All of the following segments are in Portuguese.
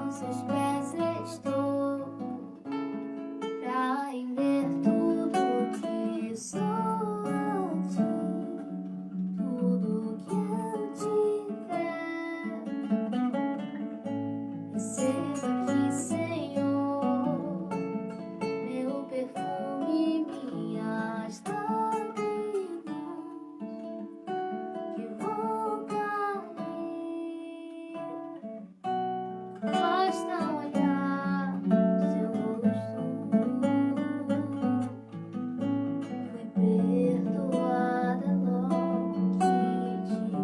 Aos seus pés estou, pra render tudo que sou a ti, tudo que eu tiver. Receba aqui, Senhor, meu perfume, minhas lágrimas, que vou cair. Basta olhar seu rosto, fui perdoada logo que te vi.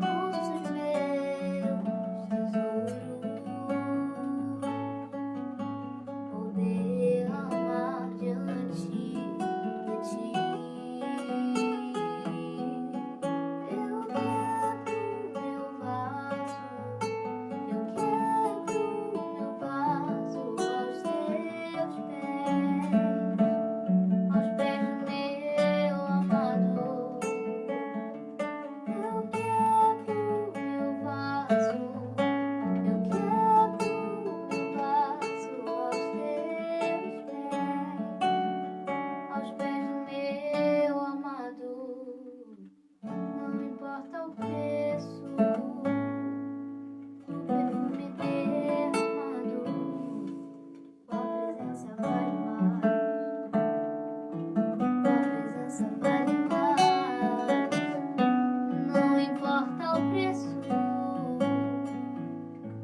Aos meus tesouros vou derramar diante de ti. Eu quebro meu vaso, eu quebro meu vaso aos teus pés do meu amado. Eu quebro meu vaso, eu quebro meu vaso aos pés do meu amado. Não importa o preço do perfume derramado, tua presença vale mais, tua presença vale mais. Não importa o preço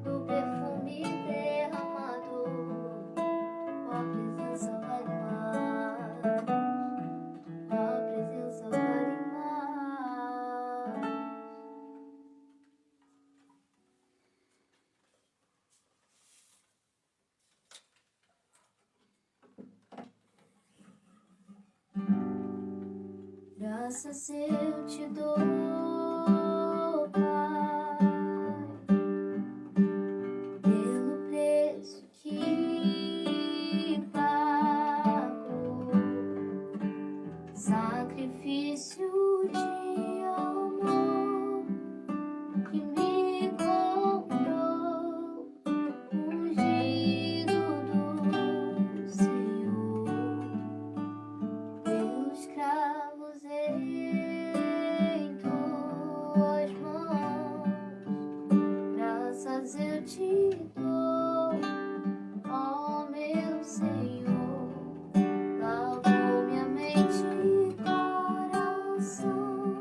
do perfume derramado, tua presença vale mais, tua presença vale mais. Graças eu te dou, Pai, pelo preço que pago, sacrifício de amor que me comprou, ungido do Senhor, teus cravos em tuas mãos. Graças eu te dou, ó meu Senhor, lavou minha mente e coração.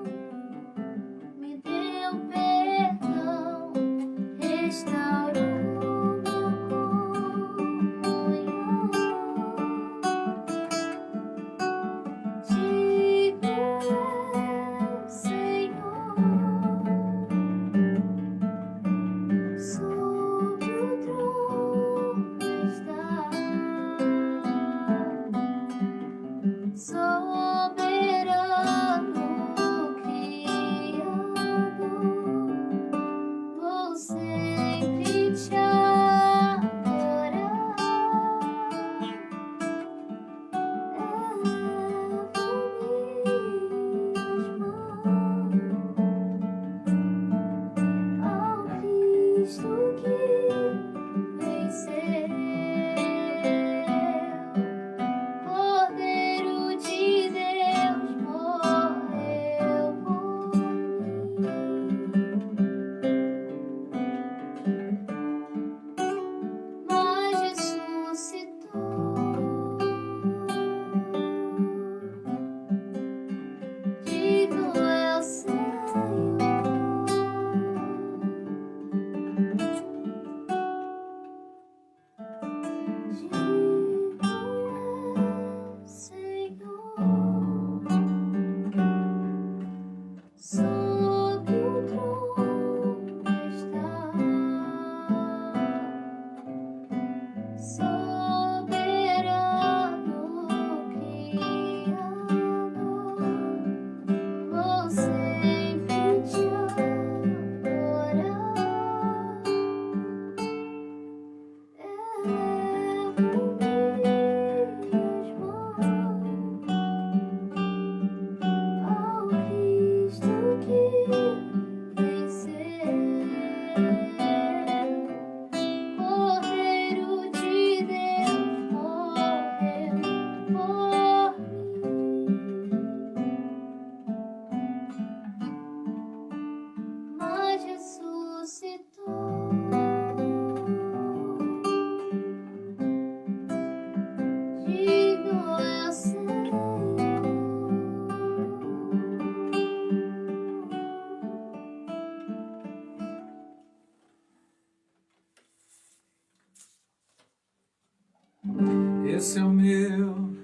Esse é o meu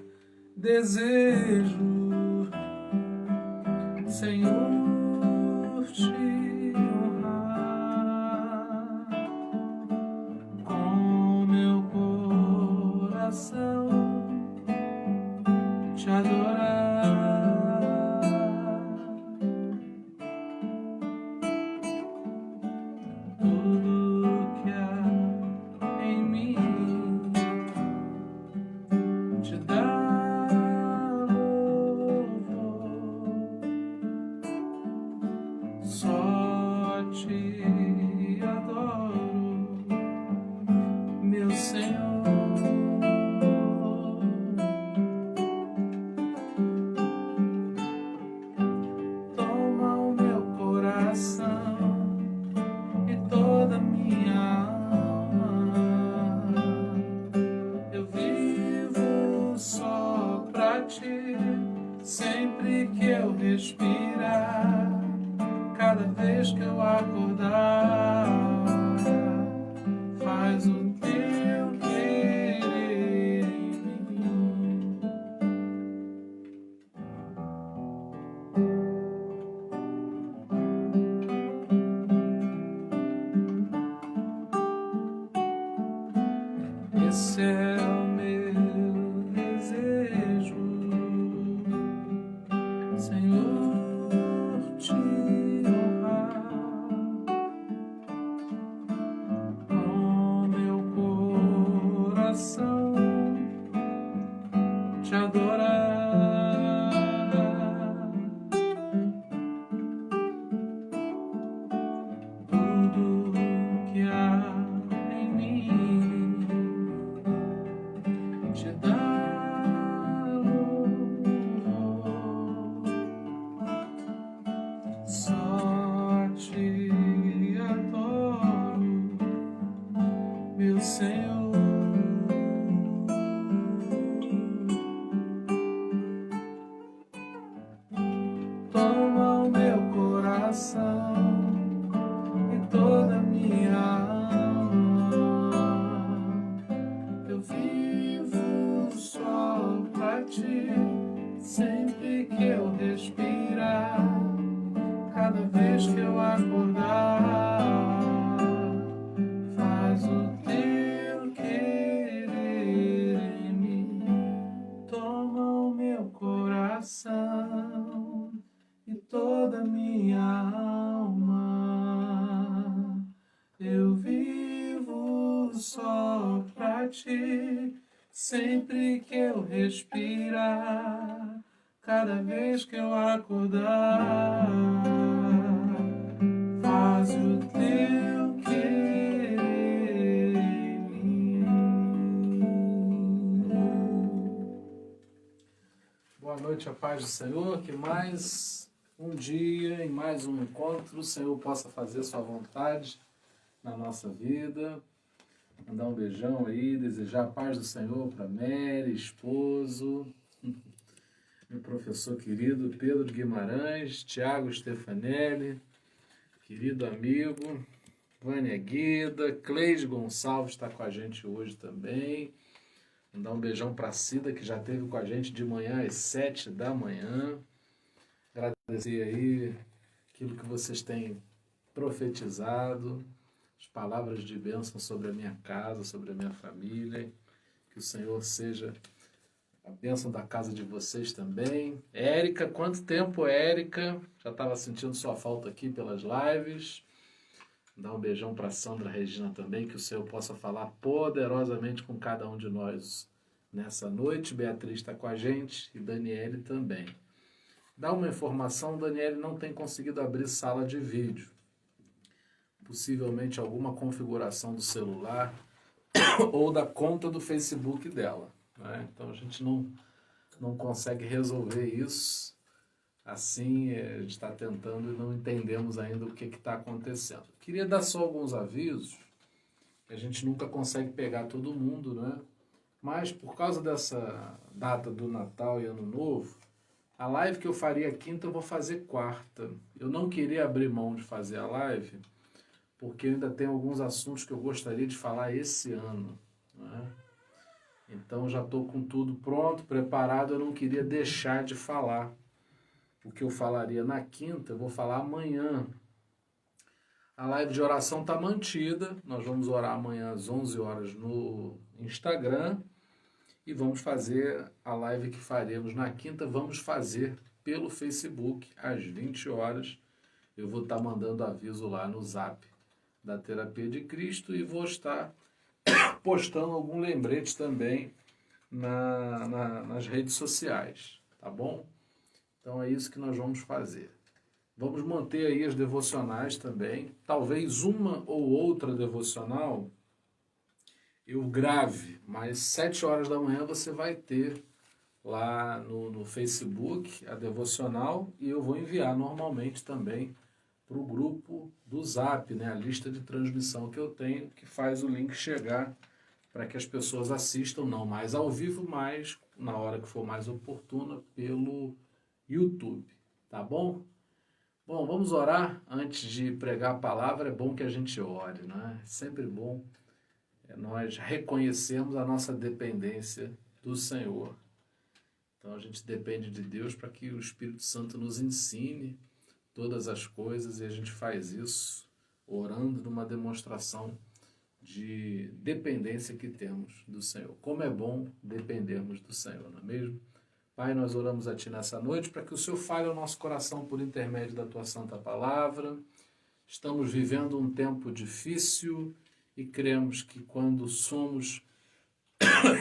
desejo, Senhor, te honrar com meu coração, te adorar. Tudo que há em mim te dá louvor, só te adoro, meu Senhor. Toma o meu coração e toda minha alma, eu vivo só pra ti, sempre que eu respirar, cada vez que eu acordar, faz o teu querer em mim. Esse é o meu desejo, Senhor, te honrar com meu coração, te adorar. Tudo que há em mim te dá louvor, só te adoro, meu Senhor. Toma o meu coração e toda minha alma, eu vivo só pra ti, sempre que eu respirar, cada vez que eu acordar, faz o teu querer em mim. Toma o meu coração e toda minha alma, eu vivo só pra ti, sempre que eu respirar, cada vez que eu acordar, faz o teu querer em mim. Boa noite, a paz do Senhor, que mais um dia, em mais um encontro, o Senhor possa fazer sua vontade na nossa vida. Mandar um beijão aí, desejar a paz do Senhor para Mary, esposo, meu professor querido Pedro Guimarães, Tiago Stefanelli, querido amigo, Vânia Guida, Cleide Gonçalves está com a gente hoje também. Mandar um beijão para Cida, que já esteve com a gente de manhã às 7 da manhã. Agradecer aí aquilo que vocês têm profetizado, as palavras de bênção sobre a minha casa, sobre a minha família. Que o Senhor seja a bênção da casa de vocês também. Érica, quanto tempo, Érica? Já estava sentindo sua falta aqui pelas lives. Dá um beijão para Sandra Regina também, que o Senhor possa falar poderosamente com cada um de nós nessa noite. Beatriz está com a gente e Daniele também. Dá uma informação, Daniele não tem conseguido abrir sala de vídeo. Possivelmente alguma configuração do celular ou da conta do Facebook dela, né? Então a gente não consegue resolver isso. Assim, a gente está tentando e não entendemos ainda o que está acontecendo. Queria dar só alguns avisos, que a gente nunca consegue pegar todo mundo, né? Mas por causa dessa data do Natal e Ano Novo, a live que eu faria quinta eu vou fazer quarta. Eu não queria abrir mão de fazer a live, porque ainda tem alguns assuntos que eu gostaria de falar esse ano, né? Então já estou com tudo pronto, preparado. Eu não queria deixar de falar. O que eu falaria na quinta, eu vou falar amanhã. A live de oração está mantida. Nós vamos orar amanhã às 11 horas no Instagram. E vamos fazer a live que faremos na quinta. Vamos fazer pelo Facebook às 20 horas. Eu vou estar mandando aviso lá no Zap da Terapia de Cristo. E vou estar postando algum lembrete também nas redes sociais. Tá bom? Então é isso que nós vamos fazer. Vamos manter aí as devocionais também. Talvez uma ou outra devocional eu grave, mas 7 horas da manhã você vai ter lá no Facebook a devocional e eu vou enviar normalmente também para o grupo do Zap, né? A lista de transmissão que eu tenho, que faz o link chegar para que as pessoas assistam, não mais ao vivo, mas na hora que for mais oportuna, pelo YouTube. Tá bom? Bom, vamos orar antes de pregar a palavra. É bom que a gente ore, né? É sempre bom nós reconhecermos a nossa dependência do Senhor. Então a gente depende de Deus para que o Espírito Santo nos ensine todas as coisas e a gente faz isso orando numa demonstração de dependência que temos do Senhor. Como é bom dependermos do Senhor, não é mesmo? Pai, nós oramos a Ti nessa noite para que o Senhor fale ao nosso coração por intermédio da Tua Santa Palavra. Estamos vivendo um tempo difícil e cremos que quando somos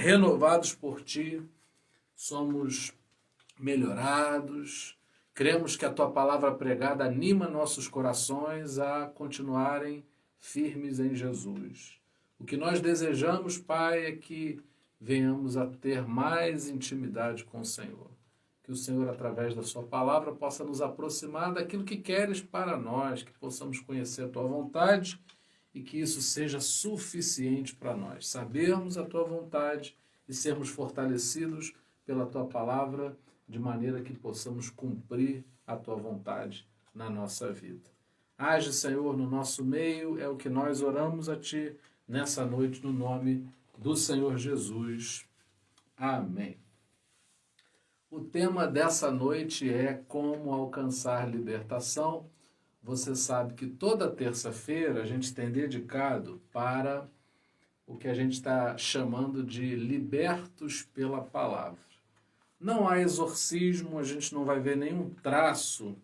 renovados por Ti, somos melhorados. Cremos que a Tua Palavra pregada anima nossos corações a continuarem firmes em Jesus. O que nós desejamos, Pai, é que venhamos a ter mais intimidade com o Senhor. Que o Senhor, através da Sua Palavra, possa nos aproximar daquilo que queres para nós, que possamos conhecer a Tua vontade e que isso seja suficiente para nós. Sabermos a Tua vontade e sermos fortalecidos pela Tua Palavra, de maneira que possamos cumprir a Tua vontade na nossa vida. Age, Senhor, no nosso meio, é o que nós oramos a Ti nessa noite, no nome do Senhor Jesus. Amém. O tema dessa noite é como alcançar libertação. Você sabe que toda terça-feira a gente tem dedicado para o que a gente está chamando de libertos pela palavra. Não há exorcismo, a gente não vai ver nenhum traço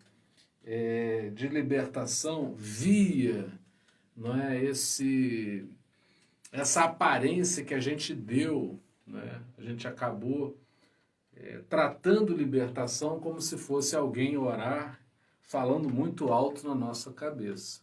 de libertação via, não é, essa aparência que a gente deu, né? A gente acabou tratando libertação como se fosse alguém orar, falando muito alto na nossa cabeça.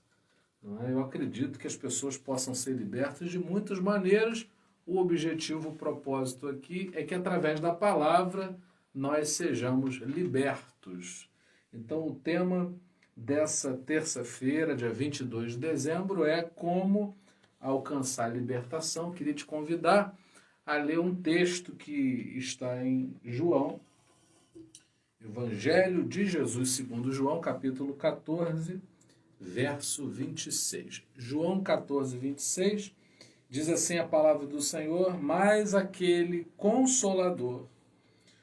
Não é? Eu acredito que as pessoas possam ser libertas de muitas maneiras. O objetivo, o propósito aqui é que através da palavra nós sejamos libertos. Então o tema dessa terça-feira, dia 22 de dezembro, é como alcançar a libertação. Queria te convidar a ler um texto que está em João, Evangelho de Jesus segundo João, capítulo 14, verso 26. João 14, 26, diz assim a palavra do Senhor: mas aquele Consolador,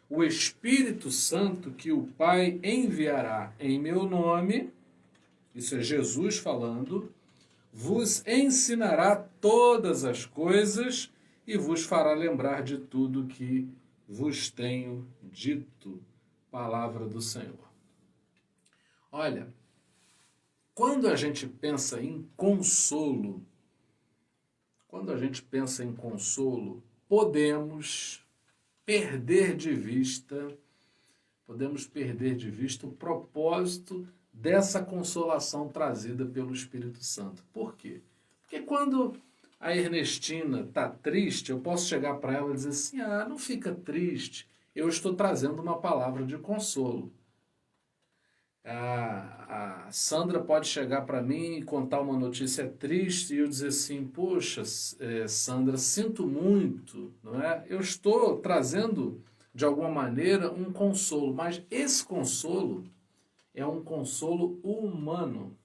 o Espírito Santo, que o Pai enviará em meu nome, isso é Jesus falando, vos ensinará todas as coisas e vos fará lembrar de tudo que vos tenho dito. Palavra do Senhor. Olha, quando a gente pensa em consolo, podemos perder de vista o propósito dessa consolação trazida pelo Espírito Santo. Por quê? Porque quando a Ernestina está triste, eu posso chegar para ela e dizer assim: não fica triste, eu estou trazendo uma palavra de consolo. A Sandra pode chegar para mim e contar uma notícia triste e eu dizer assim: poxa, Sandra, sinto muito, não é? Eu estou trazendo, de alguma maneira, um consolo, mas esse consolo é um consolo humano.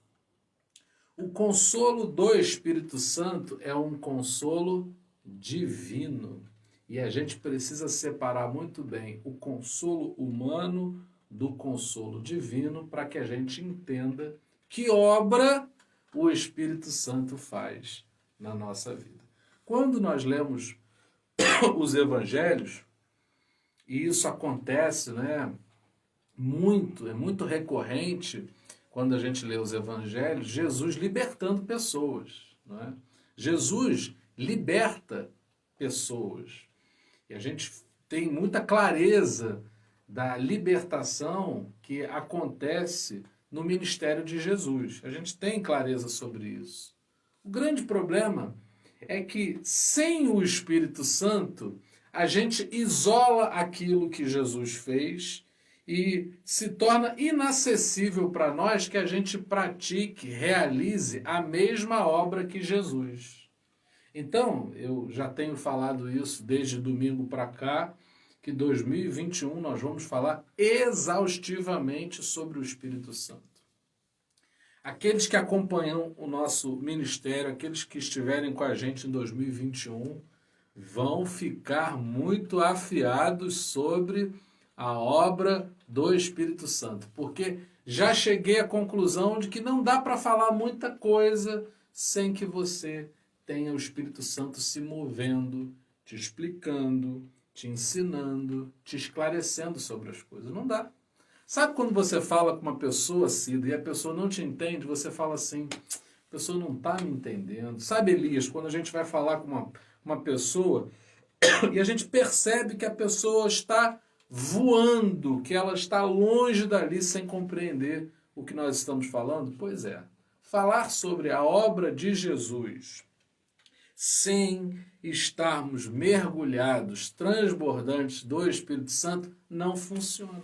O consolo do Espírito Santo é um consolo divino. E a gente precisa separar muito bem o consolo humano do consolo divino para que a gente entenda que obra o Espírito Santo faz na nossa vida. Quando nós lemos os evangelhos, e isso acontece, né, é muito recorrente quando a gente lê os evangelhos, Jesus libertando pessoas, não é? Jesus liberta pessoas. E a gente tem muita clareza da libertação que acontece no ministério de Jesus. A gente tem clareza sobre isso. O grande problema é que sem o Espírito Santo, a gente isola aquilo que Jesus fez e se torna inacessível para nós que a gente pratique, realize a mesma obra que Jesus. Então, eu já tenho falado isso desde domingo para cá, que 2021 nós vamos falar exaustivamente sobre o Espírito Santo. Aqueles que acompanham o nosso ministério, aqueles que estiverem com a gente em 2021, vão ficar muito afiados sobre a obra do Espírito Santo, porque já cheguei à conclusão de que não dá para falar muita coisa sem que você tenha o Espírito Santo se movendo, te explicando, te ensinando, te esclarecendo sobre as coisas. Não dá. Sabe quando você fala com uma pessoa, Cida, e a pessoa não te entende, você fala assim, a pessoa não está me entendendo. Sabe, Elias, quando a gente vai falar com uma pessoa e a gente percebe que a pessoa está voando, que ela está longe dali sem compreender o que nós estamos falando? Pois é, falar sobre a obra de Jesus sem estarmos mergulhados, transbordantes do Espírito Santo, não funciona.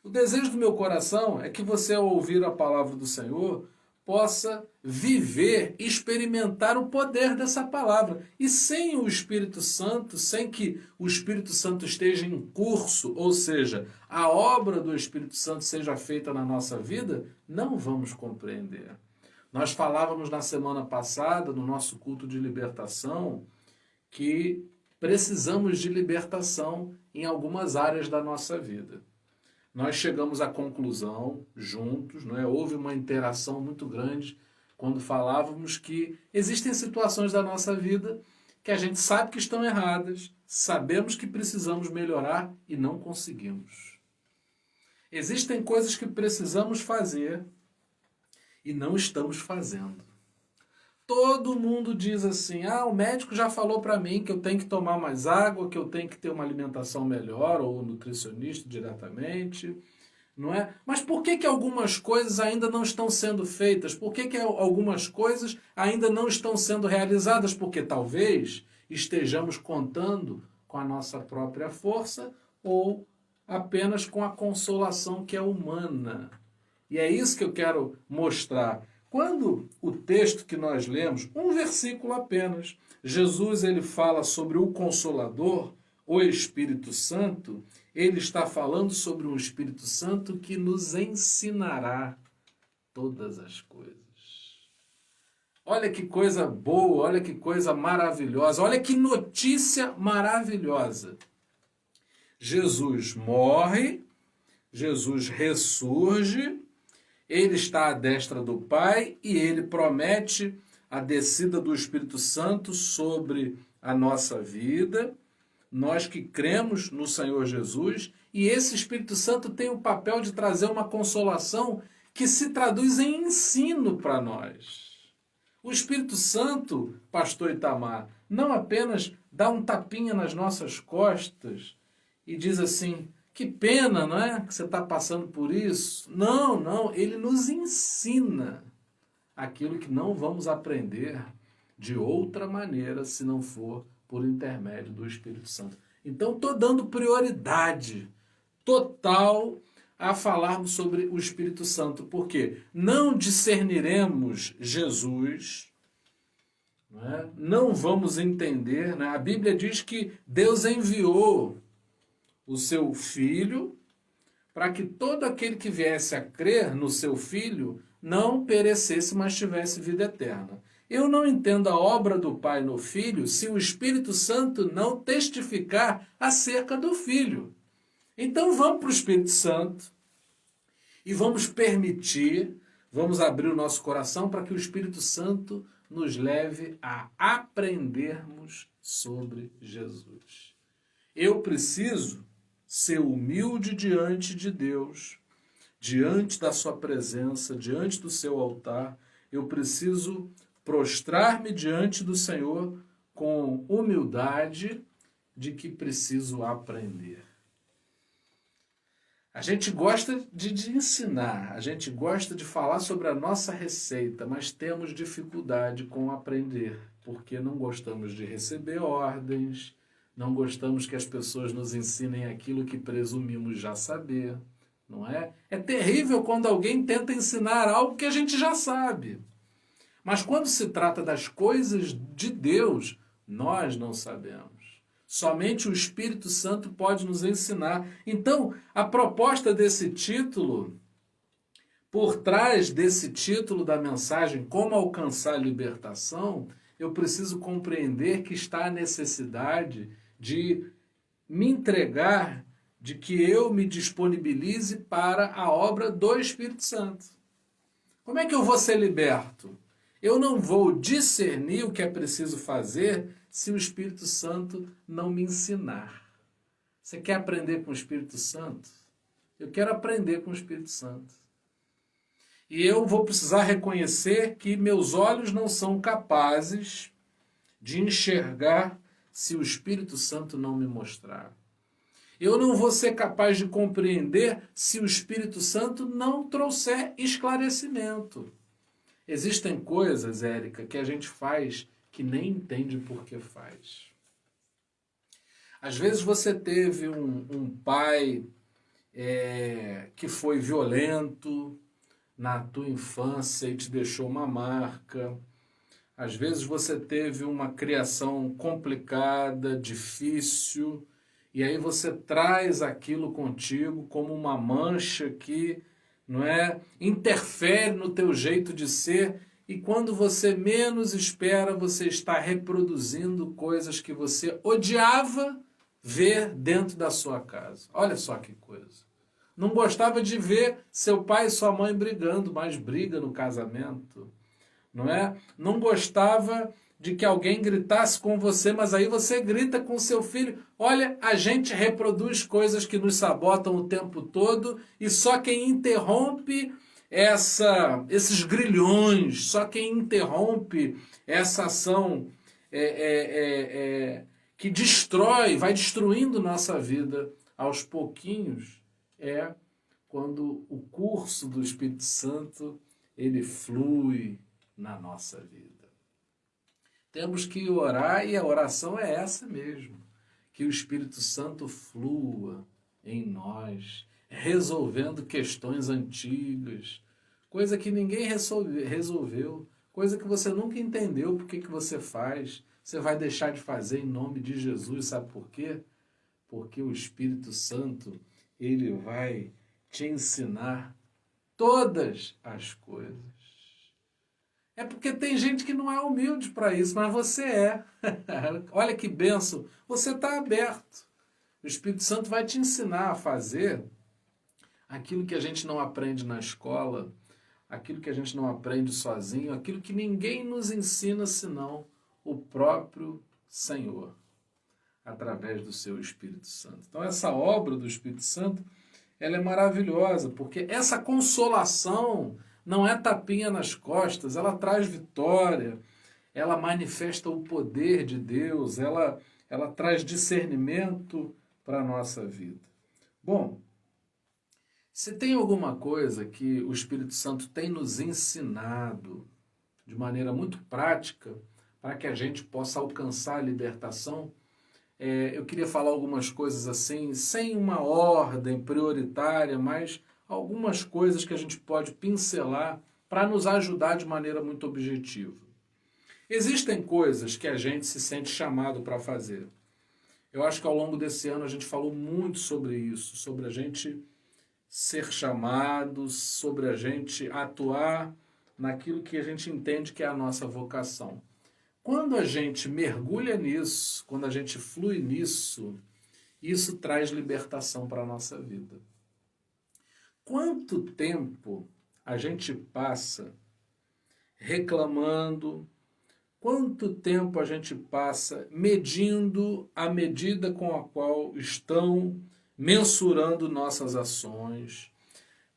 O desejo do meu coração é que você, ao ouvir a palavra do Senhor, possa viver, experimentar o poder dessa palavra. E sem o Espírito Santo, sem que o Espírito Santo esteja em curso, ou seja, a obra do Espírito Santo seja feita na nossa vida, não vamos compreender. Nós falávamos na semana passada, no nosso culto de libertação, que precisamos de libertação em algumas áreas da nossa vida. Nós chegamos à conclusão, juntos, não é? Houve uma interação muito grande quando falávamos que existem situações da nossa vida que a gente sabe que estão erradas, sabemos que precisamos melhorar e não conseguimos. Existem coisas que precisamos fazer e não estamos fazendo. Todo mundo diz assim, o médico já falou para mim que eu tenho que tomar mais água, que eu tenho que ter uma alimentação melhor, ou o nutricionista diretamente, não é? Mas por que algumas coisas ainda não estão sendo feitas? Por que algumas coisas ainda não estão sendo realizadas? Porque talvez estejamos contando com a nossa própria força ou apenas com a consolação que é humana. E é isso que eu quero mostrar. Quando o texto que nós lemos, um versículo apenas, Jesus ele fala sobre o Consolador, o Espírito Santo, ele está falando sobre um Espírito Santo que nos ensinará todas as coisas. Olha que coisa boa, olha que coisa maravilhosa, olha que notícia maravilhosa. Jesus morre, Jesus ressurge, ele está à destra do Pai e ele promete a descida do Espírito Santo sobre a nossa vida, nós que cremos no Senhor Jesus, e esse Espírito Santo tem o papel de trazer uma consolação que se traduz em ensino para nós. O Espírito Santo, pastor Itamar, não apenas dá um tapinha nas nossas costas e diz assim, que pena, não é? Que você está passando por isso. Não, ele nos ensina aquilo que não vamos aprender de outra maneira se não for por intermédio do Espírito Santo. Então, estou dando prioridade total a falarmos sobre o Espírito Santo, porque não discerniremos Jesus, não vamos entender. A Bíblia diz que Deus enviou o seu Filho para que todo aquele que viesse a crer no seu Filho não perecesse, mas tivesse vida eterna. eu não entendo a obra do Pai no Filho se o Espírito Santo não testificar acerca do Filho. Então vamos para o Espírito Santo e vamos permitir, vamos abrir o nosso coração para que o Espírito Santo nos leve a aprendermos sobre Jesus. Eu preciso ser humilde diante de Deus, diante da sua presença, diante do seu altar. Eu preciso prostrar-me diante do Senhor com humildade de que preciso aprender. A gente gosta de ensinar, a gente gosta de falar sobre a nossa receita, mas temos dificuldade com aprender, porque não gostamos de receber ordens, não gostamos que as pessoas nos ensinem aquilo que presumimos já saber, não é? É terrível quando alguém tenta ensinar algo que a gente já sabe. Mas quando se trata das coisas de Deus, nós não sabemos. Somente o Espírito Santo pode nos ensinar. Então, a proposta desse título, por trás desse título da mensagem, Como Alcançar a Libertação, eu preciso compreender que está a necessidade de me entregar, de que eu me disponibilize para a obra do Espírito Santo. Como é que eu vou ser liberto? Eu não vou discernir o que é preciso fazer se o Espírito Santo não me ensinar. Você quer aprender com o Espírito Santo? Eu quero aprender com o Espírito Santo. E eu vou precisar reconhecer que meus olhos não são capazes de enxergar se o Espírito Santo não me mostrar. Eu não vou ser capaz de compreender se o Espírito Santo não trouxer esclarecimento. Existem coisas, Érica, que a gente faz que nem entende por que faz. Às vezes você teve um pai que foi violento na tua infância e te deixou uma marca. Às vezes você teve uma criação complicada, difícil, e aí você traz aquilo contigo como uma mancha que, não é, interfere no teu jeito de ser, e quando você menos espera, você está reproduzindo coisas que você odiava ver dentro da sua casa. Olha só que coisa. Não gostava de ver seu pai e sua mãe brigando, mas briga no casamento, não é? Não gostava de que alguém gritasse com você, mas aí você grita com seu filho. Olha, a gente reproduz coisas que nos sabotam o tempo todo e só quem interrompe esses grilhões, só quem interrompe essa ação que destrói, vai destruindo nossa vida aos pouquinhos, é quando o curso do Espírito Santo ele flui na nossa vida. Temos que orar, e a oração é essa mesmo, que o Espírito Santo flua em nós, resolvendo questões antigas, coisa que ninguém resolveu, coisa que você nunca entendeu por que você faz, você vai deixar de fazer em nome de Jesus, sabe por quê? Porque o Espírito Santo, ele vai te ensinar todas as coisas. É porque tem gente que não é humilde para isso, mas você é. Olha que bênção, você está aberto. O Espírito Santo vai te ensinar a fazer aquilo que a gente não aprende na escola, aquilo que a gente não aprende sozinho, aquilo que ninguém nos ensina senão o próprio Senhor, através do seu Espírito Santo. Então essa obra do Espírito Santo, ela é maravilhosa, porque essa consolação não é tapinha nas costas, ela traz vitória, ela manifesta o poder de Deus, ela traz discernimento para a nossa vida. Bom, se tem alguma coisa que o Espírito Santo tem nos ensinado de maneira muito prática para que a gente possa alcançar a libertação, eu queria falar algumas coisas assim, sem uma ordem prioritária, mas algumas coisas que a gente pode pincelar para nos ajudar de maneira muito objetiva. Existem coisas que a gente se sente chamado para fazer. Eu acho que ao longo desse ano a gente falou muito sobre isso, sobre a gente ser chamado, sobre a gente atuar naquilo que a gente entende que é a nossa vocação. Quando a gente mergulha nisso, quando a gente flui nisso, isso traz libertação para a nossa vida. Quanto tempo a gente passa reclamando, quanto tempo a gente passa medindo a medida com a qual estão mensurando nossas ações,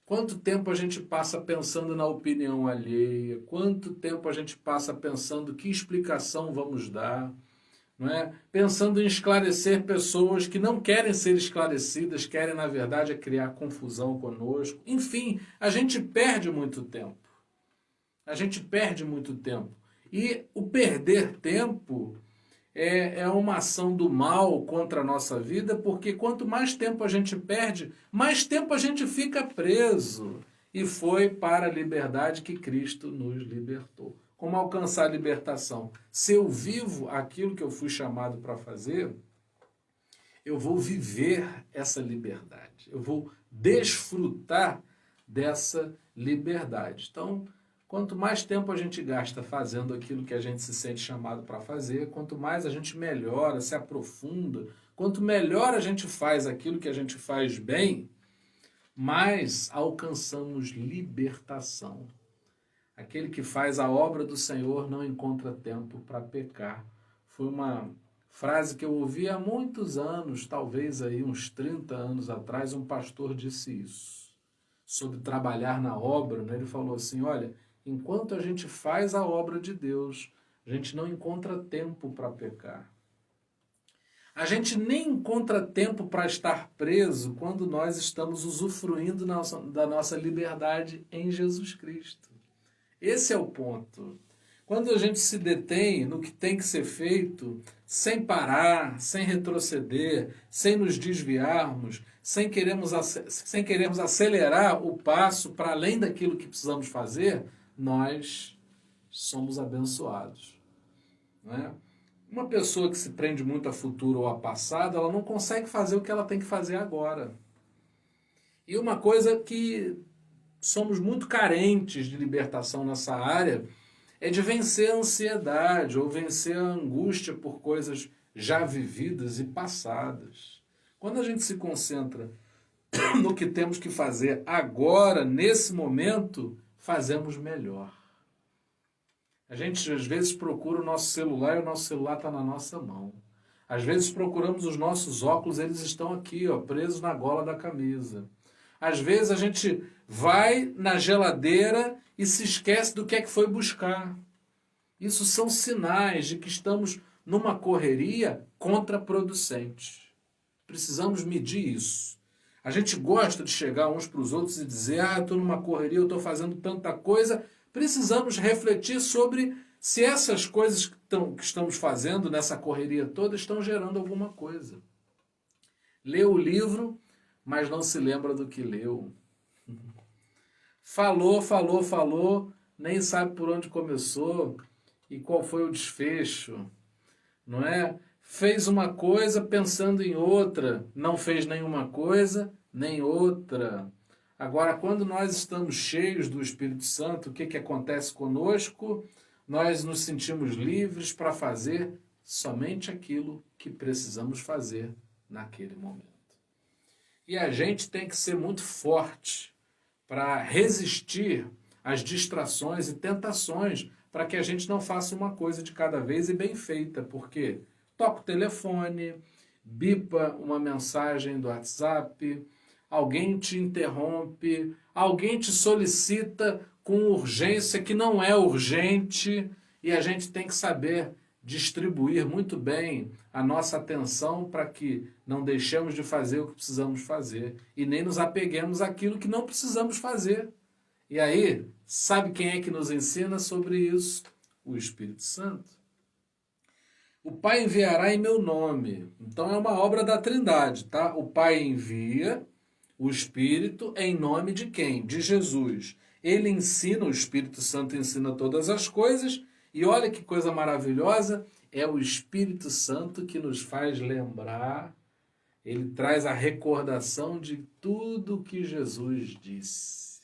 quanto tempo a gente passa pensando na opinião alheia, quanto tempo a gente passa pensando que explicação vamos dar, não é? Pensando em esclarecer pessoas que não querem ser esclarecidas, querem, na verdade, criar confusão conosco. Enfim, a gente perde muito tempo. A gente perde muito tempo. E o perder tempo é uma ação do mal contra a nossa vida, porque quanto mais tempo a gente perde, mais tempo a gente fica preso. E foi para a liberdade que Cristo nos libertou. Como alcançar a libertação? Se eu vivo aquilo que eu fui chamado para fazer, eu vou viver essa liberdade. Eu vou desfrutar dessa liberdade. Então, quanto mais tempo a gente gasta fazendo aquilo que a gente se sente chamado para fazer, quanto mais a gente melhora, se aprofunda, quanto melhor a gente faz aquilo que a gente faz bem, mais alcançamos libertação. Aquele que faz a obra do Senhor não encontra tempo para pecar. Foi uma frase que eu ouvi há muitos anos, talvez aí uns 30 anos atrás, um pastor disse isso. Sobre trabalhar na obra, né? Ele falou assim, olha, enquanto a gente faz a obra de Deus, a gente não encontra tempo para pecar. A gente nem encontra tempo para estar preso quando nós estamos usufruindo da nossa liberdade em Jesus Cristo. Esse é o ponto. Quando a gente se detém no que tem que ser feito, sem parar, sem retroceder, sem nos desviarmos, sem querermos acelerar o passo para além daquilo que precisamos fazer, nós somos abençoados. Não é? Uma pessoa que se prende muito a futuro ou a passado, ela não consegue fazer o que ela tem que fazer agora. E uma coisa que somos muito carentes de libertação nessa área é de vencer a ansiedade ou vencer a angústia por coisas já vividas e passadas. Quando a gente se concentra no que temos que fazer agora, nesse momento, fazemos melhor. A gente às vezes procura o nosso celular e o nosso celular está na nossa mão. Às vezes procuramos os nossos óculos, eles estão aqui, ó, presos na gola da camisa. Às vezes a gente vai na geladeira e se esquece do que é que foi buscar. Isso são sinais de que estamos numa correria contraproducente. Precisamos medir isso. A gente gosta de chegar uns para os outros e dizer, eu estou numa correria, eu estou fazendo tanta coisa. Precisamos refletir sobre se essas coisas que estamos fazendo nessa correria toda estão gerando alguma coisa. Lê o livro, mas não se lembra do que leu. Falou, nem sabe por onde começou e qual foi o desfecho, não é? Fez uma coisa pensando em outra, não fez nenhuma coisa, nem outra. Agora, quando nós estamos cheios do Espírito Santo, o que acontece conosco? Nós nos sentimos livres para fazer somente aquilo que precisamos fazer naquele momento. E a gente tem que ser muito forte para resistir às distrações e tentações, para que a gente não faça uma coisa de cada vez e bem feita, porque toca o telefone, bipa uma mensagem do WhatsApp, alguém te interrompe, alguém te solicita com urgência que não é urgente, e a gente tem que saber distribuir muito bem a nossa atenção para que não deixemos de fazer o que precisamos fazer e nem nos apeguemos àquilo que não precisamos fazer. E aí, sabe quem é que nos ensina sobre isso? O Espírito Santo. O Pai enviará em meu nome. Então é uma obra da Trindade, tá? O Pai envia o Espírito em nome de quem? De Jesus. Ele ensina, o Espírito Santo ensina todas as coisas. E olha que coisa maravilhosa, é o Espírito Santo que nos faz lembrar, ele traz a recordação de tudo que Jesus disse.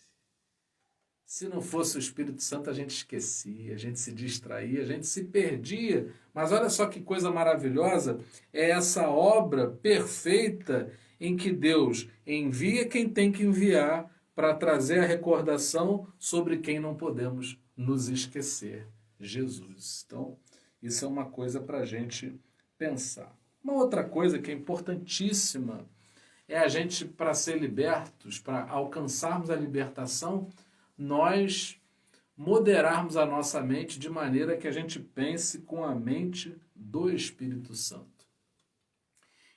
Se não fosse o Espírito Santo, a gente esquecia, a gente se distraía, a gente se perdia. Mas olha só que coisa maravilhosa, é essa obra perfeita em que Deus envia quem tem que enviar para trazer a recordação sobre quem não podemos nos esquecer, Jesus. Então, isso é uma coisa para a gente pensar. Uma outra coisa que é importantíssima é a gente, para ser libertos, para alcançarmos a libertação, nós moderarmos a nossa mente de maneira que a gente pense com a mente do Espírito Santo.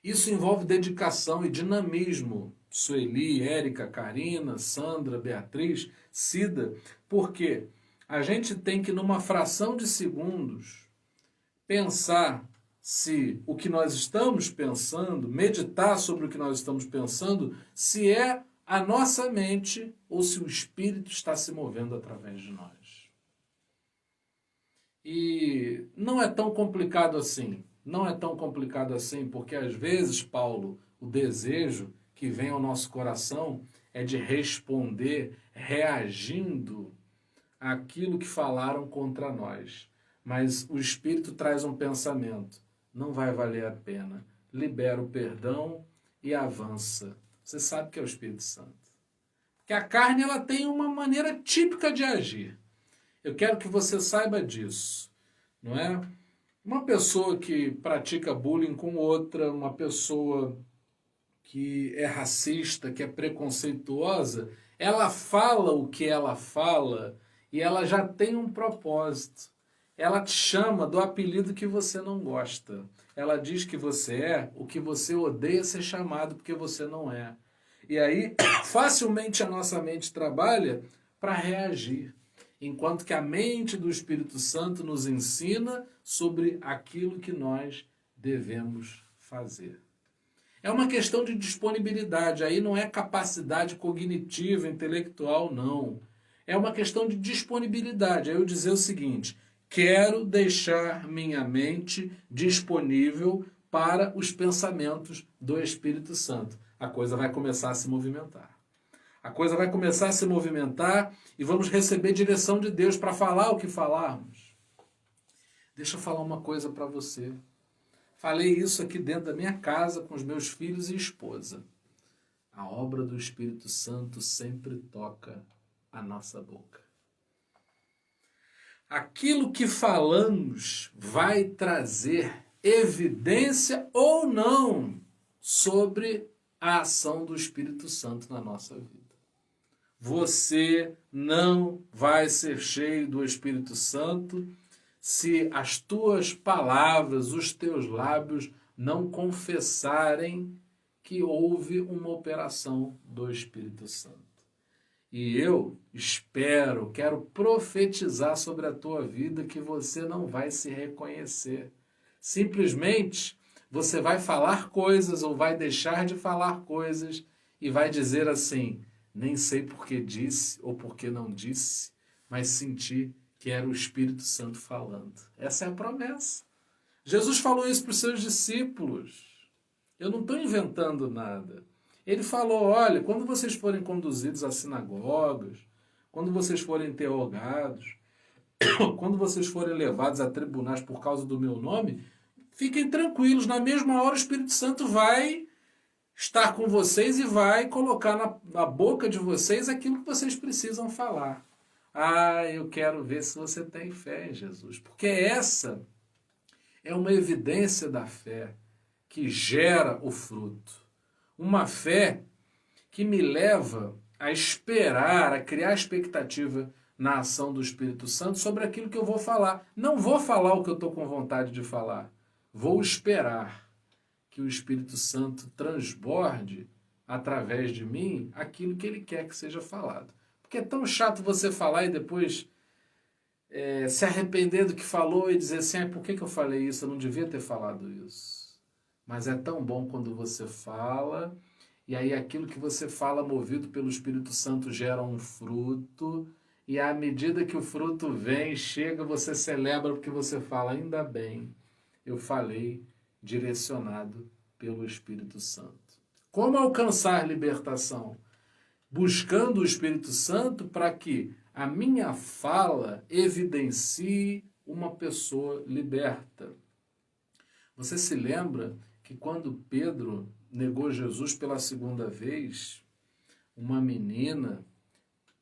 Isso envolve dedicação e dinamismo. Sueli, Érica, Karina, Sandra, Beatriz, Cida, porque a gente tem que, numa fração de segundos, pensar se o que nós estamos pensando, meditar sobre o que nós estamos pensando, se é a nossa mente ou se o Espírito está se movendo através de nós. E não é tão complicado assim. Não é tão complicado assim, porque às vezes, Paulo, o desejo que vem ao nosso coração é de responder reagindo àquilo que falaram contra nós. Mas o Espírito traz um pensamento. Não vai valer a pena. Libera o perdão e avança. Você sabe que é o Espírito Santo. Porque a carne ela tem uma maneira típica de agir. Eu quero que você saiba disso. Não é? Uma pessoa que pratica bullying com outra, uma pessoa que é racista, que é preconceituosa, ela fala o que ela fala e ela já tem um propósito. Ela te chama do apelido que você não gosta. Ela diz que você é o que você odeia ser chamado porque você não é. E aí, facilmente a nossa mente trabalha para reagir. Enquanto que a mente do Espírito Santo nos ensina sobre aquilo que nós devemos fazer. É uma questão de disponibilidade. Aí não é capacidade cognitiva, intelectual, não. É uma questão de disponibilidade. Aí eu dizer o seguinte: quero deixar minha mente disponível para os pensamentos do Espírito Santo. A coisa vai começar a se movimentar. A coisa vai começar a se movimentar e vamos receber direção de Deus para falar o que falarmos. Deixa eu falar uma coisa para você. Falei isso aqui dentro da minha casa com os meus filhos e esposa. A obra do Espírito Santo sempre toca a nossa boca. Aquilo que falamos vai trazer evidência ou não sobre a ação do Espírito Santo na nossa vida. Você não vai ser cheio do Espírito Santo se as tuas palavras, os teus lábios não confessarem que houve uma operação do Espírito Santo. E eu espero, quero profetizar sobre a tua vida que você não vai se reconhecer. Simplesmente você vai falar coisas ou vai deixar de falar coisas e vai dizer assim: nem sei por que disse ou por que não disse, mas senti que era o Espírito Santo falando. Essa é a promessa. Jesus falou isso para os seus discípulos. Eu não estou inventando nada. Ele falou: olha, quando vocês forem conduzidos a sinagogas, quando vocês forem interrogados, quando vocês forem levados a tribunais por causa do meu nome, fiquem tranquilos, na mesma hora o Espírito Santo vai estar com vocês e vai colocar na boca de vocês aquilo que vocês precisam falar. Ah, eu quero ver se você tem fé em Jesus, porque essa é uma evidência da fé que gera o fruto. Uma fé que me leva a esperar, a criar expectativa na ação do Espírito Santo sobre aquilo que eu vou falar. Não vou falar o que eu estou com vontade de falar. Vou esperar que o Espírito Santo transborde através de mim aquilo que ele quer que seja falado. Porque é tão chato você falar e depois se arrepender do que falou e dizer assim: por que eu falei isso? Eu não devia ter falado isso. Mas é tão bom quando você fala, e aí aquilo que você fala movido pelo Espírito Santo gera um fruto, e à medida que o fruto vem, chega, você celebra porque você fala: ainda bem, eu falei direcionado pelo Espírito Santo. Como alcançar libertação? buscando o Espírito Santo para que a minha fala evidencie uma pessoa liberta. Você se lembra que quando Pedro negou Jesus pela segunda vez, uma menina,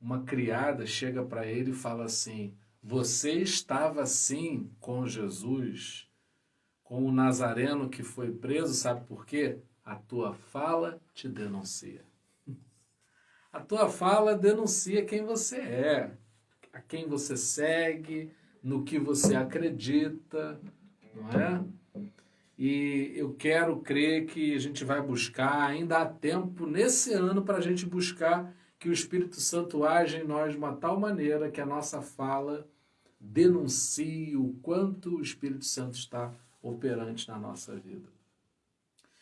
uma criada, chega para ele e fala assim: você estava assim com Jesus, com o Nazareno que foi preso, sabe por quê? A tua fala te denuncia. A tua fala denuncia quem você é, a quem você segue, no que você acredita, não é? E eu quero crer que a gente vai buscar, ainda há tempo nesse ano para a gente buscar que o Espírito Santo age em nós de uma tal maneira que a nossa fala denuncie o quanto o Espírito Santo está operante na nossa vida.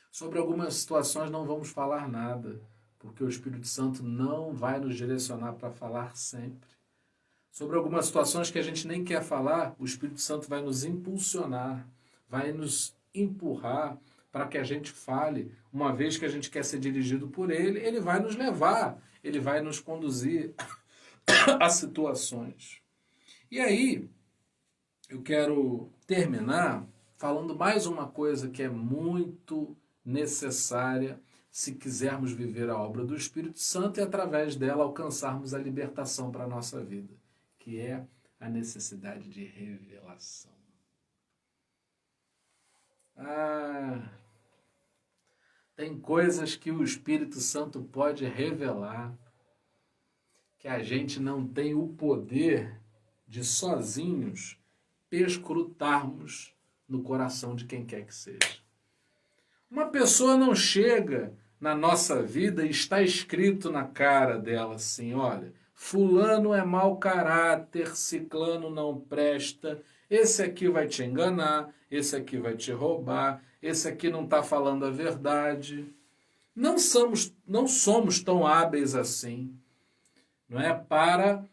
Sobre algumas situações não vamos falar nada, porque o Espírito Santo não vai nos direcionar para falar sempre. Sobre algumas situações que a gente nem quer falar, o Espírito Santo vai nos impulsionar, vai nos empurrar para que a gente fale. Uma vez que a gente quer ser dirigido por ele, ele vai nos levar, ele vai nos conduzir a situações. E aí, eu quero terminar falando mais uma coisa que é muito necessária se quisermos viver a obra do Espírito Santo e através dela alcançarmos a libertação para a nossa vida, que é a necessidade de revelação. Tem coisas que o Espírito Santo pode revelar que a gente não tem o poder de sozinhos perscrutarmos no coração de quem quer que seja. Uma pessoa não chega na nossa vida e está escrito na cara dela assim: olha, fulano é mau caráter, ciclano não presta, esse aqui vai te enganar, esse aqui vai te roubar, esse aqui não está falando a verdade. Não somos tão hábeis assim, não é? Para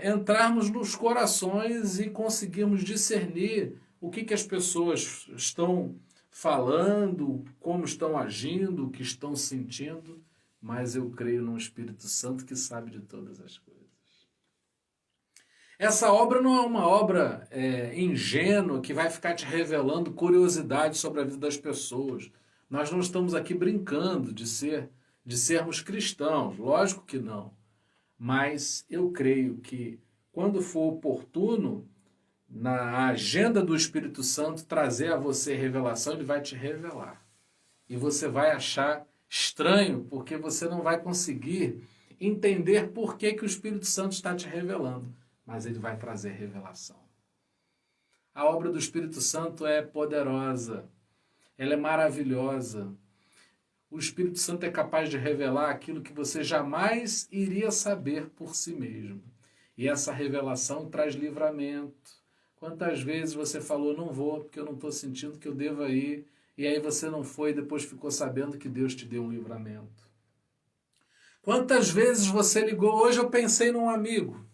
entrarmos nos corações e conseguirmos discernir o que as pessoas estão falando, como estão agindo, o que estão sentindo, mas eu creio num Espírito Santo que sabe de todas as coisas. Essa obra não é uma obra ingênua que vai ficar te revelando curiosidades sobre a vida das pessoas. Nós não estamos aqui brincando de sermos cristãos, lógico que não. Mas eu creio que quando for oportuno, na agenda do Espírito Santo, trazer a você revelação, ele vai te revelar. E você vai achar estranho, porque você não vai conseguir entender por que o Espírito Santo está te revelando. Mas ele vai trazer revelação. A obra do Espírito Santo é poderosa, ela é maravilhosa. O Espírito Santo é capaz de revelar aquilo que você jamais iria saber por si mesmo. E essa revelação traz livramento. Quantas vezes você falou, não vou, porque eu não estou sentindo que eu devo ir, e aí você não foi e depois ficou sabendo que Deus te deu um livramento. Quantas vezes você ligou, hoje eu pensei num amigo.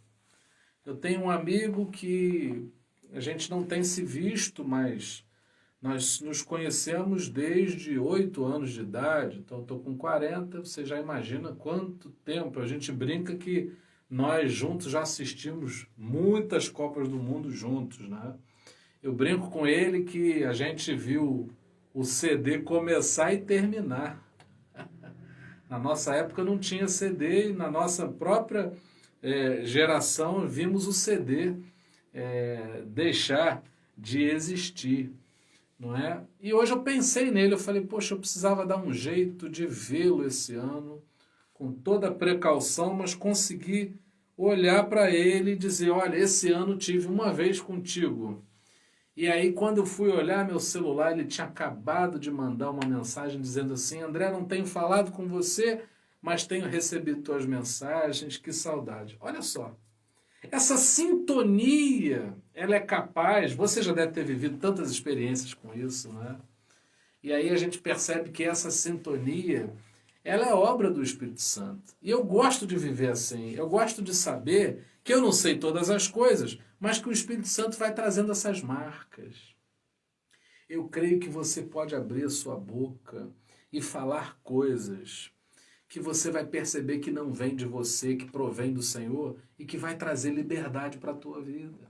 Eu tenho um amigo que a gente não tem se visto, mas nós nos conhecemos desde 8 anos de idade, então eu estou com 40, você já imagina quanto tempo. A gente brinca que nós juntos já assistimos muitas Copas do Mundo juntos, né? Eu brinco com ele que a gente viu o CD começar e terminar. Na nossa época não tinha CD e na nossa própria geração vimos o CD deixar de existir, não é? E hoje eu pensei nele, eu falei, poxa, eu precisava dar um jeito de vê-lo esse ano, com toda a precaução, mas conseguir olhar para ele e dizer, olha, esse ano tive uma vez contigo. E aí quando eu fui olhar meu celular, ele tinha acabado de mandar uma mensagem dizendo assim, André, não tenho falado com você, mas tenho recebido tuas mensagens, que saudade. Olha só, essa sintonia, ela é capaz, você já deve ter vivido tantas experiências com isso, né? E aí a gente percebe que essa sintonia, ela é obra do Espírito Santo. E eu gosto de viver assim, eu gosto de saber que eu não sei todas as coisas, mas que o Espírito Santo vai trazendo essas marcas. Eu creio que você pode abrir a sua boca e falar coisas que você vai perceber que não vem de você, que provém do Senhor e que vai trazer liberdade para a tua vida.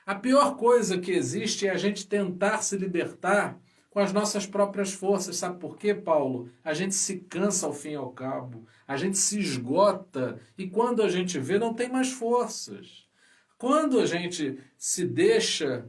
A pior coisa que existe é a gente tentar se libertar com as nossas próprias forças. Sabe por quê, Paulo? A gente se cansa ao fim e ao cabo, a gente se esgota e quando a gente vê não tem mais forças. Quando a gente se deixa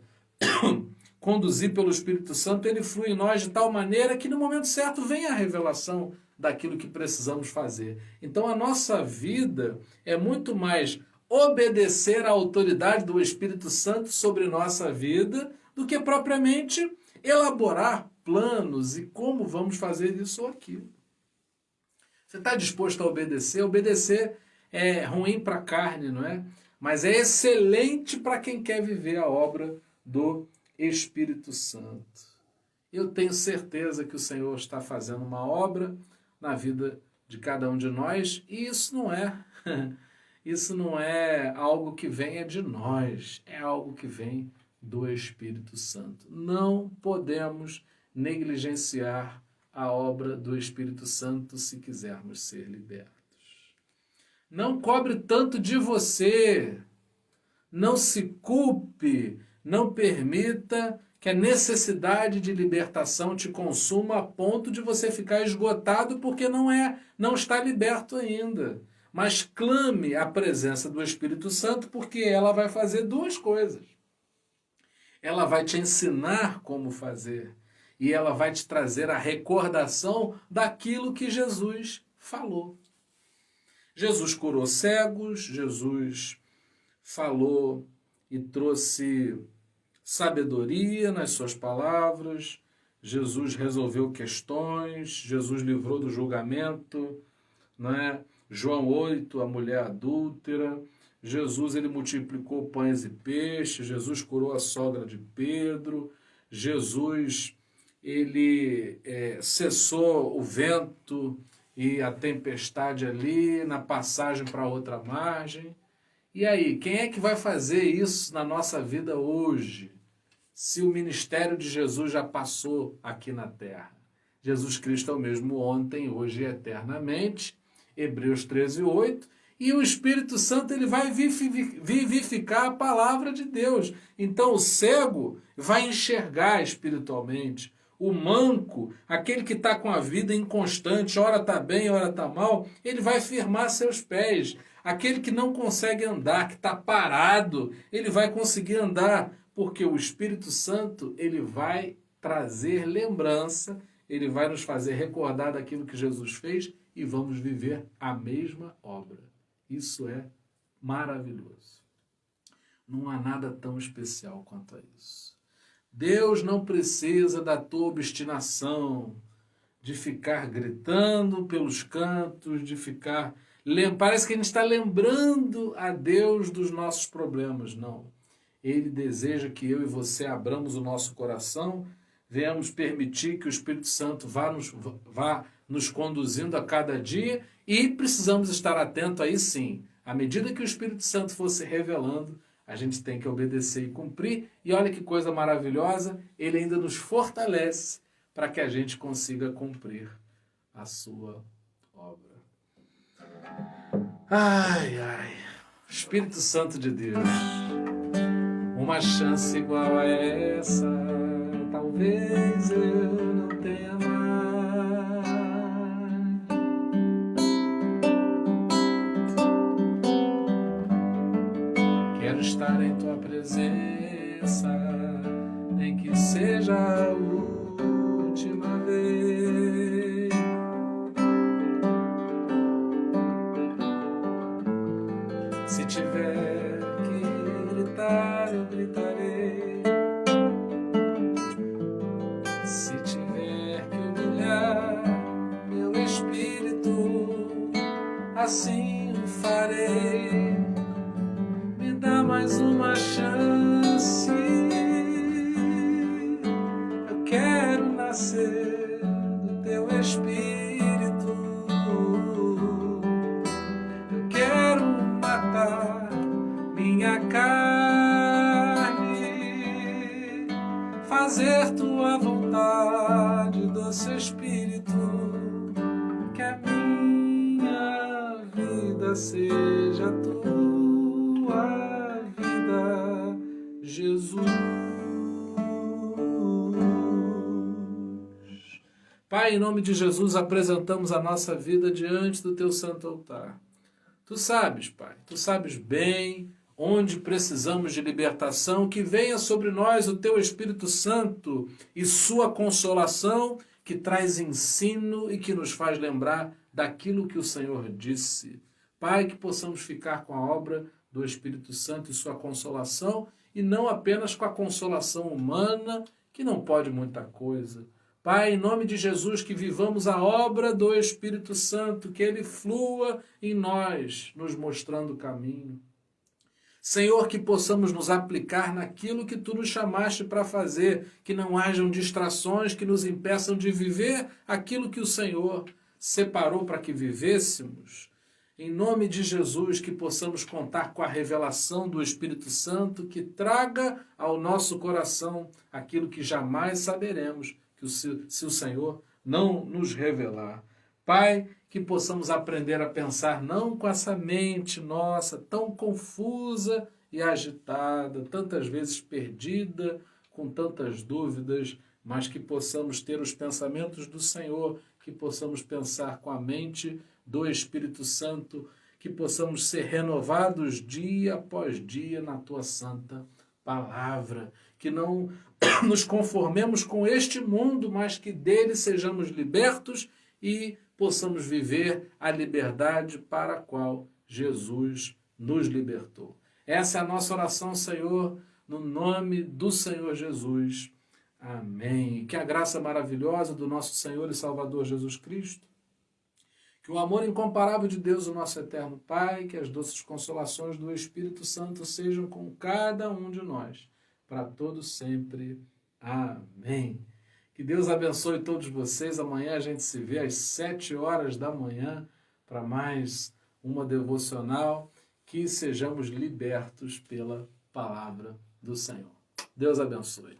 conduzir pelo Espírito Santo, ele flui em nós de tal maneira que no momento certo vem a revelação daquilo que precisamos fazer. Então a nossa vida é muito mais obedecer à autoridade do Espírito Santo sobre nossa vida do que propriamente elaborar planos e como vamos fazer isso ou aquilo. Você está disposto a obedecer? Obedecer é ruim para a carne, não é? Mas é excelente para quem quer viver a obra do Espírito Santo. Eu tenho certeza que o Senhor está fazendo uma obra na vida de cada um de nós e isso não é algo que venha de nós, é algo que vem do Espírito Santo. Não podemos negligenciar a obra do Espírito Santo se quisermos ser libertos. Não cobre tanto de você, não se culpe, não permita que a necessidade de libertação te consuma a ponto de você ficar esgotado porque não está liberto ainda. Mas clame a presença do Espírito Santo porque ela vai fazer duas coisas. Ela vai te ensinar como fazer e ela vai te trazer a recordação daquilo que Jesus falou. Jesus curou cegos, Jesus falou e trouxe sabedoria nas suas palavras, Jesus resolveu questões, Jesus livrou do julgamento, não é? João 8, a mulher adúltera, Jesus ele multiplicou pães e peixes, Jesus curou a sogra de Pedro, Jesus ele cessou o vento e a tempestade ali na passagem para outra margem. E aí, quem é que vai fazer isso na nossa vida hoje? Se o ministério de Jesus já passou aqui na terra. Jesus Cristo é o mesmo ontem, hoje e eternamente. Hebreus 13, 8. E o Espírito Santo ele vai vivificar a palavra de Deus. Então o cego vai enxergar espiritualmente. O manco, aquele que está com a vida inconstante, ora está bem, ora está mal, ele vai firmar seus pés. Aquele que não consegue andar, que está parado, ele vai conseguir andar, porque o Espírito Santo ele vai trazer lembrança, ele vai nos fazer recordar daquilo que Jesus fez e vamos viver a mesma obra. Isso é maravilhoso. Não há nada tão especial quanto a isso. Deus não precisa da tua obstinação, de ficar gritando pelos cantos, de ficar... Parece que a gente está lembrando a Deus dos nossos problemas. Não. Ele deseja que eu e você abramos o nosso coração, venhamos permitir que o Espírito Santo vá nos conduzindo a cada dia e precisamos estar atentos aí sim. À medida que o Espírito Santo for se revelando, a gente tem que obedecer e cumprir. E olha que coisa maravilhosa, ele ainda nos fortalece para que a gente consiga cumprir a sua obra. Ai, ai, Espírito Santo de Deus, uma chance igual a essa, talvez eu não tenha mais. Quero estar em tua presença, nem que seja a última vez. Se tiver que gritar, eu gritarei. Se tiver que humilhar meu espírito, assim o farei. Me dá mais uma chance. Eu quero nascer do teu espírito. Eu quero matar minha carne, fazer tua vontade, doce Espírito, que a minha seja a tua vida, Jesus. Pai, em nome de Jesus, apresentamos a nossa vida diante do teu santo altar. Tu sabes, Pai, tu sabes bem onde precisamos de libertação, que venha sobre nós o teu Espírito Santo e sua consolação, que traz ensino e que nos faz lembrar daquilo que o Senhor disse. Pai, que possamos ficar com a obra do Espírito Santo e sua consolação, e não apenas com a consolação humana, que não pode muita coisa. Pai, em nome de Jesus, que vivamos a obra do Espírito Santo, que ele flua em nós, nos mostrando o caminho. Senhor, que possamos nos aplicar naquilo que tu nos chamaste para fazer, que não hajam distrações que nos impeçam de viver aquilo que o Senhor separou para que vivêssemos. Em nome de Jesus, que possamos contar com a revelação do Espírito Santo, que traga ao nosso coração aquilo que jamais saberemos, se o Senhor não nos revelar. Pai, que possamos aprender a pensar não com essa mente nossa tão confusa e agitada, tantas vezes perdida, com tantas dúvidas, mas que possamos ter os pensamentos do Senhor, que possamos pensar com a mente do Espírito Santo, que possamos ser renovados dia após dia na tua santa palavra, que não nos conformemos com este mundo, mas que dele sejamos libertos e possamos viver a liberdade para a qual Jesus nos libertou. Essa é a nossa oração, Senhor, no nome do Senhor Jesus. Amém. Que a graça maravilhosa do nosso Senhor e Salvador Jesus Cristo, que o amor incomparável de Deus, o nosso eterno Pai, que as doces consolações do Espírito Santo sejam com cada um de nós, para todos sempre. Amém. Que Deus abençoe todos vocês. Amanhã a gente se vê às 7 horas da manhã para mais uma devocional. Que sejamos libertos pela palavra do Senhor. Deus abençoe.